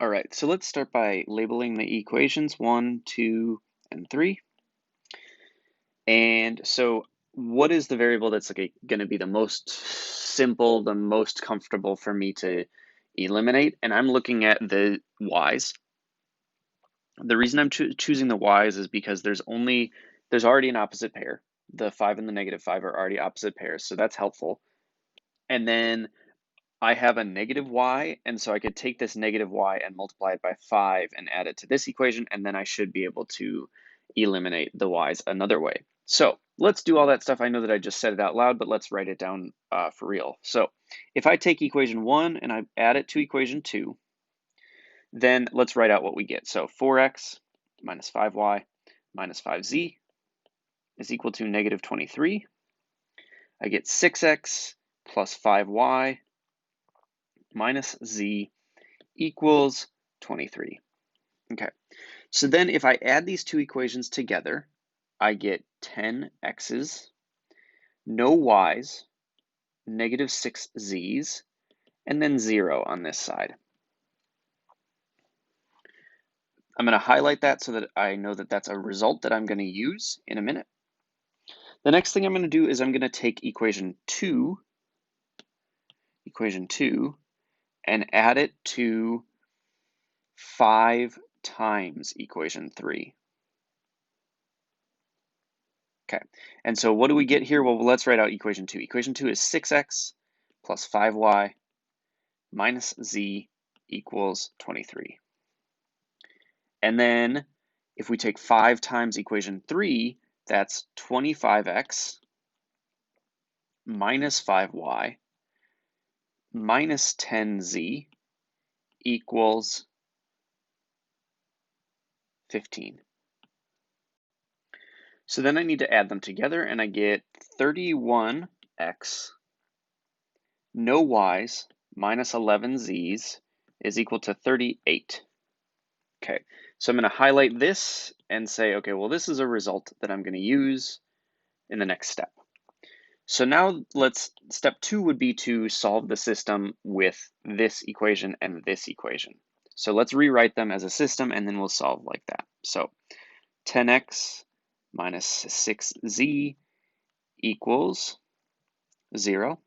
All right, so let's start by labeling the equations 1, 2, and 3. And so what is the variable that's going to be the most simple, the most comfortable for me to eliminate? And I'm looking at the y's. The reason I'm choosing the y's is because there's already an opposite pair. The 5 and the -5 are already opposite pairs, so that's helpful. And then I have a negative y, and so I could take this negative y and multiply it by 5 and add it to this equation, and then I should be able to eliminate the y's another way. So let's do all that stuff. I know that I just said it out loud, but let's write it down for real. So if I take equation 1 and I add it to equation 2, then let's write out what we get. So 4x minus 5y minus 5z is equal to -23. I get 6x plus 5y minus z equals 23. Okay, so then if I add these two equations together, I get 10 x's, no y's, -6 z's, and then 0 on this side. I'm going to highlight that so that I know that that's a result that I'm going to use in a minute. The next thing I'm going to do is I'm going to take equation 2, and add it to 5 times equation 3. Okay, and so what do we get here? Well, let's write out equation 2. Equation 2 is 6x plus 5y minus z equals 23. And then if we take 5 times equation 3, that's 25x minus 5y minus 10z equals 15. So then I need to add them together, and I get 31x, no y's, minus 11z's is equal to 38. Okay, so I'm going to highlight this and say, okay, well, this is a result that I'm going to use in the next step. So now step 2 would be to solve the system with this equation and this equation. So let's rewrite them as a system, and then we'll solve like that. So 10x minus 6z equals 0.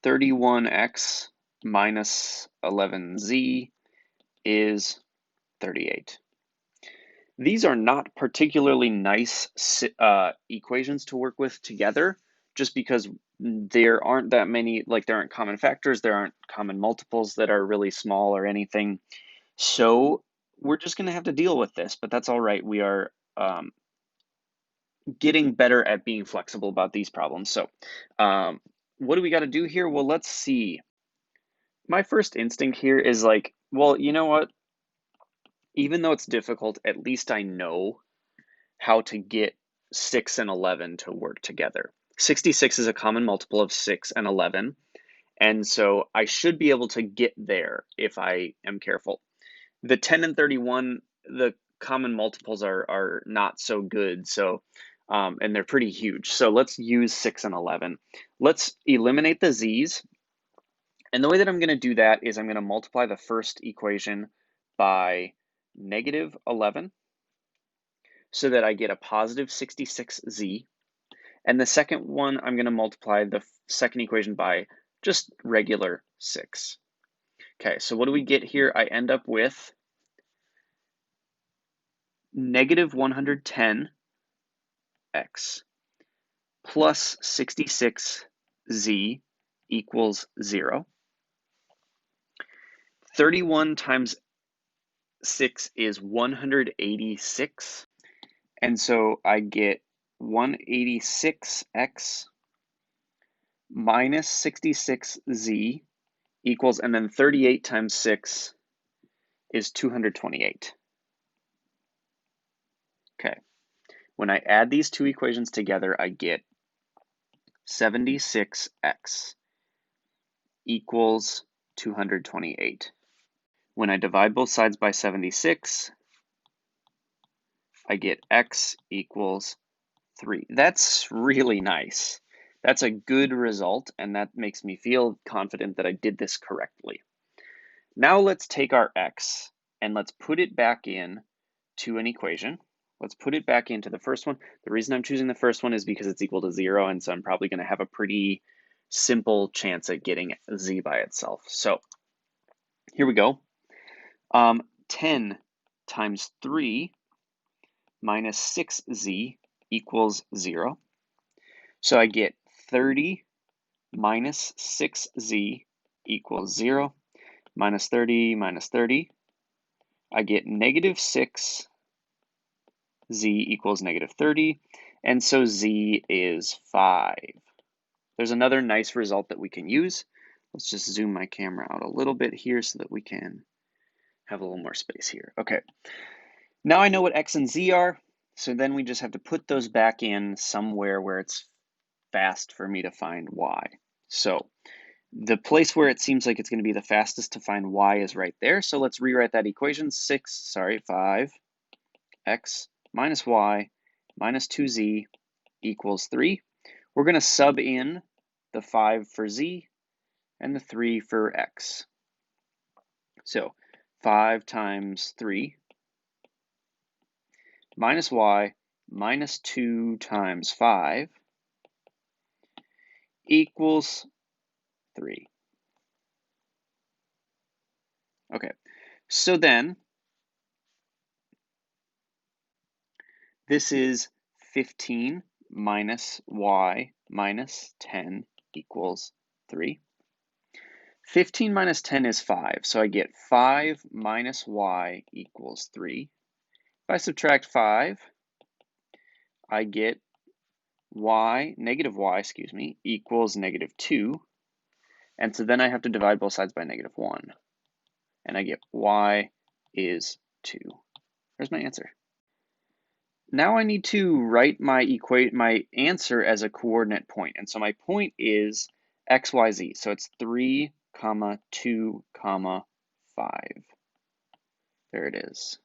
31x minus 11z is 38. These are not particularly nice equations to work with together, just because there aren't that many, there aren't common factors, there aren't common multiples that are really small or anything. So we're just going to have to deal with this, but that's all right. We are getting better at being flexible about these problems. So what do we got to do here? Well, let's see. My first instinct here is like, well, you know what? Even though it's difficult, at least I know how to get 6 and 11 to work together. 66 is a common multiple of 6 and 11, and so I should be able to get there if I am careful. The 10 and 31, the common multiples are not so good, so and they're pretty huge. So let's use 6 and 11. Let's eliminate the z's, and the way that I'm going to do that is I'm going to multiply the first equation by -11, so that I get a positive 66z. And the second one, I'm going to multiply the second equation by just regular 6. Okay, so what do we get here? I end up with -110x plus 66z equals 0. 31 times 6 is 186. And so I get 186x minus 66z equals, and then 38 times 6 is 228. Okay, when I add these two equations together, I get 76x equals 228. When I divide both sides by 76, I get x equals 3. That's really nice. That's a good result, and that makes me feel confident that I did this correctly. Now let's take our x and let's put it back in to an equation. Let's put it back into the first one. The reason I'm choosing the first one is because it's equal to 0, and so I'm probably going to have a pretty simple chance at getting z by itself. So here we go. 10 times 3 minus 6z equals 0. So I get 30 minus 6z equals 0. Minus 30 minus 30. I get negative 6z equals negative 30. And so z is 5. There's another nice result that we can use. Let's just zoom my camera out a little bit here so that we can have a little more space here. Okay, now I know what x and z are, so then we just have to put those back in somewhere where it's fast for me to find y. So the place where it seems like it's going to be the fastest to find y is right there. So let's rewrite that equation. 5x minus y minus 2z equals 3. We're going to sub in the 5 for z and the 3 for x. So 5 times 3 minus y minus 2 times 5 equals 3. Okay, so then this is 15 minus y minus 10 equals 3. 15 minus 10 is 5, so I get 5 minus y equals 3. If I subtract 5, I get negative y, equals negative 2. And so then I have to divide both sides by negative 1. And I get y is 2. There's my answer. Now I need to write my answer as a coordinate point. And so my point is x, y, z. So it's 3, 2, 5. There it is.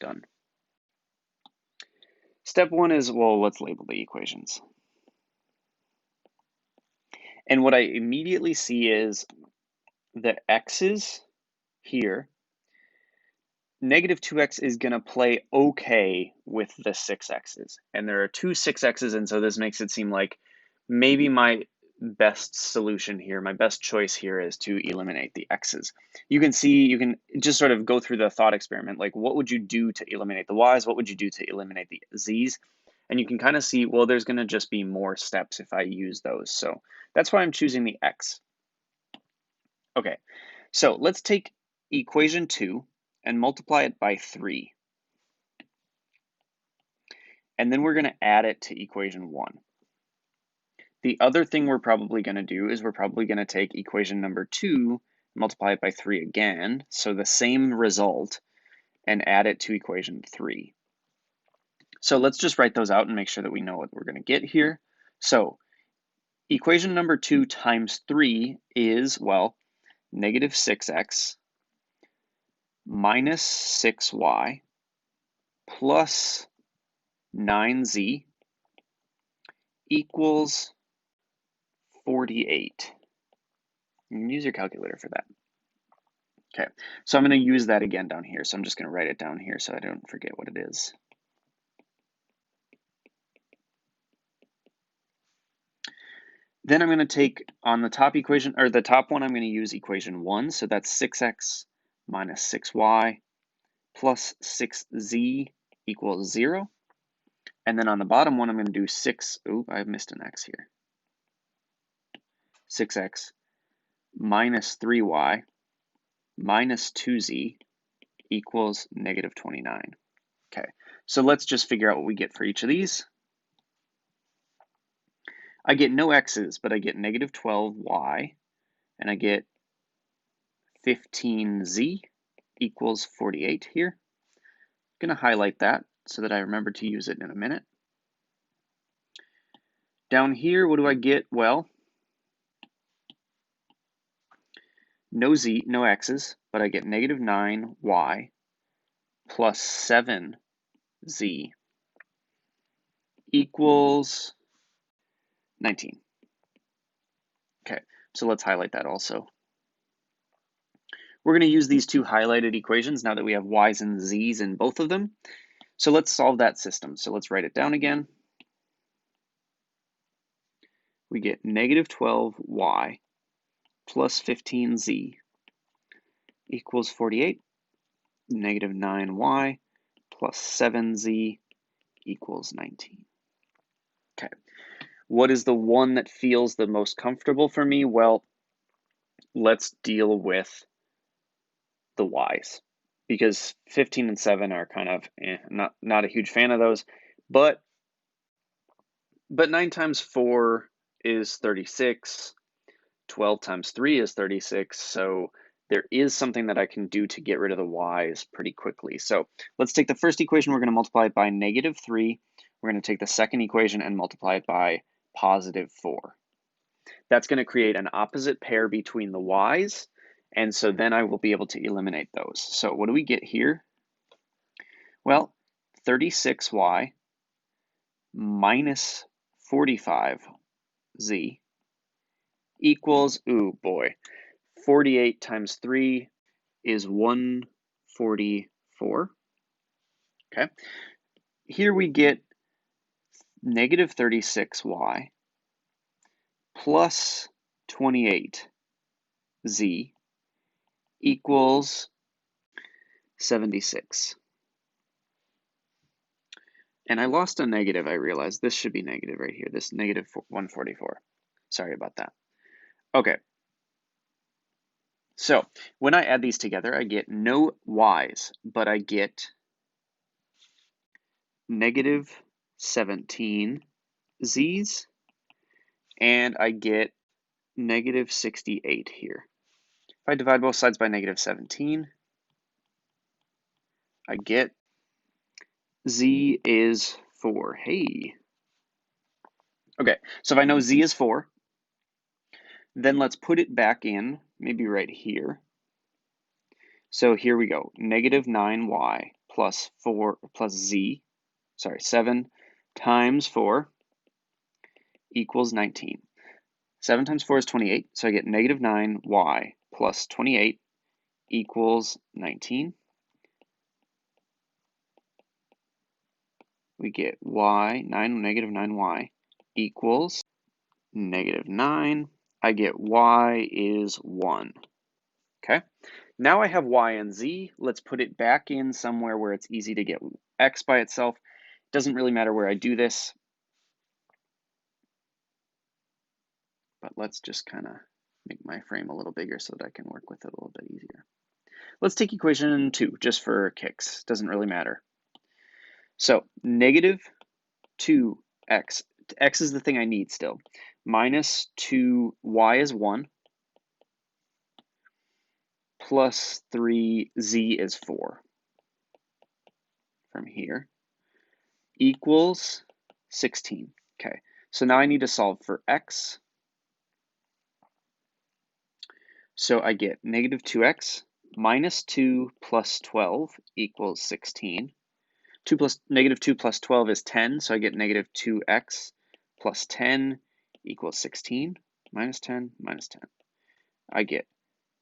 Done. Step 1 is, well, let's label the equations. And what I immediately see is the x's here. Negative 2x is going to play okay with the 6x's. And there are two 6x's, and so this makes it seem like maybe my best solution here, my best choice here is to eliminate the x's. You can see, you can just sort of go through the thought experiment, like what would you do to eliminate the y's? What would you do to eliminate the z's? And you can kind of see, well, there's going to just be more steps if I use those. So that's why I'm choosing the x. Okay, so let's take equation 2 and multiply it by 3. And then we're going to add it to equation 1. The other thing we're probably going to do is we're probably going to take equation number 2, multiply it by 3 again, so the same result, and add it to equation 3. So let's just write those out and make sure that we know what we're going to get here. So equation number 2 times 3 is, well, negative 6x minus 6y plus 9z equals 48. You can use your calculator for that. Okay, so I'm going to use that again down here. So I'm just going to write it down here so I don't forget what it is. Then I'm going to take on the top equation, or the top one, I'm going to use equation 1. So that's 6x minus 6y plus 6z equals 0. And then on the bottom one, I'm going to do I missed an x here. 6x minus 3y minus 2z equals negative 29. Okay, so let's just figure out what we get for each of these. I get no x's, but I get negative 12y, and I get 15z equals 48 here. I'm going to highlight that so that I remember to use it in a minute. Down here, what do I get? Well, no x's, but I get negative 9y plus 7z equals 19. Okay, So let's highlight that also. We're going to use these two highlighted equations now that we have y's and z's in both of them. So let's solve that system. So let's write it down again. We get negative 12y plus 15z equals 48. Negative 9y plus 7z equals 19. Okay. What is the one that feels the most comfortable for me? Well, let's deal with the y's, because 15 and 7 are kind of not a huge fan of those, but 9 times 4 is 36, 12 times 3 is 36, so there is something that I can do to get rid of the y's pretty quickly. So let's take the first equation, we're going to multiply it by negative 3. We're going to take the second equation and multiply it by positive 4. That's going to create an opposite pair between the y's, and so then I will be able to eliminate those. So what do we get here? Well, 36y minus 45z equals, ooh boy, 48 times 3 is 144. Okay. Here we get negative 36y plus 28z equals 76. And I lost a negative, I realized. This should be negative right here, this negative 144. Sorry about that. Okay. So when I add these together, I get no y's, but I get negative 17 z's, and I get negative 68 here. If I divide both sides by negative 17, I get z is 4. Hey. Okay, so if I know z is 4, then let's put it back in, maybe right here. So here we go, negative 9y plus 7 times 4 equals 19. 7 times 4 is 28, so I get negative 9y plus 28 equals 19. We get negative 9y equals negative 9. I get y is 1. Okay, now I have y and z. Let's put it back in somewhere where it's easy to get x by itself. Doesn't really matter where I do this, but let's just kind of make my frame a little bigger so that I can work with it a little bit easier. Let's take equation 2 just for kicks. Doesn't really matter. So negative 2x, x is the thing I need still, minus 2y is 1, plus 3z is 4 from here, equals 16. Okay, so now I need to solve for x. So I get negative 2x minus 2 plus 12 equals 16. Negative 2 plus 12 is 10, so I get negative 2x plus 10 equals 16, minus 10, minus 10. I get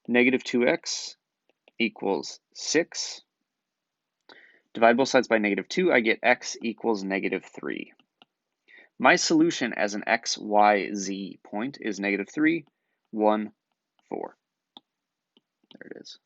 negative 2x equals 6. Divide both sides by negative 2, I get x equals negative 3. My solution as an x, y, z point is negative 3, 1, 4. There it is.